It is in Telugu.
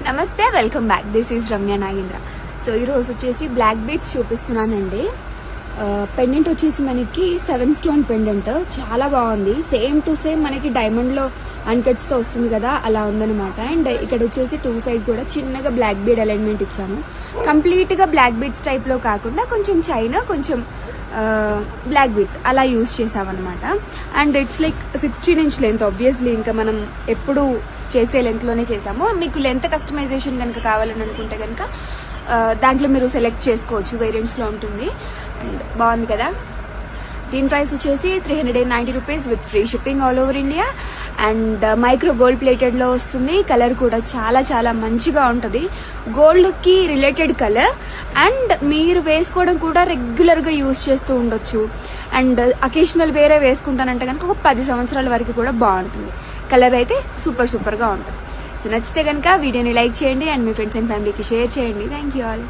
నమస్తే, welcome back. This is Ramya Nagendra. So ఈరోజు వచ్చేసి బ్లాక్ బీడ్స్ చూపిస్తున్నానండి. పెండెంట్ వచ్చేసి మనకి 7 స్టోన్ పెండెంట్, చాలా బాగుంది. సేమ్ టు సేమ్ మనకి డైమండ్లో అన్కట్స్తో వస్తుంది కదా, అలా ఉందన్నమాట. అండ్ ఇక్కడ వచ్చేసి 2 సైడ్ కూడా చిన్నగా బ్లాక్ బీడ్ అలైన్మెంట్ ఇచ్చాము. కంప్లీట్గా బ్లాక్ బీడ్స్ టైప్లో కాకుండా కొంచెం చైనా, కొంచెం బ్లాక్ బీడ్స్ అలా యూజ్ చేసామన్నమాట. And it's like 16 inch length. Obviously ఇంకా మనం ఎప్పుడు చేసే లెంత్లోనే చేసాము. మీకు లెంత్ కస్టమైజేషన్ కనుక కావాలని అనుకుంటే కనుక దాంట్లో మీరు సెలెక్ట్ చేసుకోవచ్చు, వేరియంట్స్లో ఉంటుంది. అండ్ బాగుంది కదా. దీని ప్రైస్ వచ్చేసి 390 rupees with free shipping all over India. And micro gold ప్లేటెడ్లో వస్తుంది. కలర్ కూడా చాలా చాలా మంచిగా ఉంటుంది, గోల్డ్కి రిలేటెడ్ కలర్. అండ్ మీరు వేసుకోవడం కూడా రెగ్యులర్గా యూజ్ చేస్తూ ఉండొచ్చు. అండ్ అకేషనల్ వేరే వేసుకుంటానంటే కనుక ఒక 10 సంవత్సరాల వరకు కూడా బాగుంటుంది. కలర్ అయితే సూపర్గా ఉంటుంది. సో నచ్చితే కనుక వీడియోని లైక్ చేయండి అండ్ మీ ఫ్రెండ్స్ అండ్ ఫ్యామిలీకి షేర్ చేయండి. Thank you all.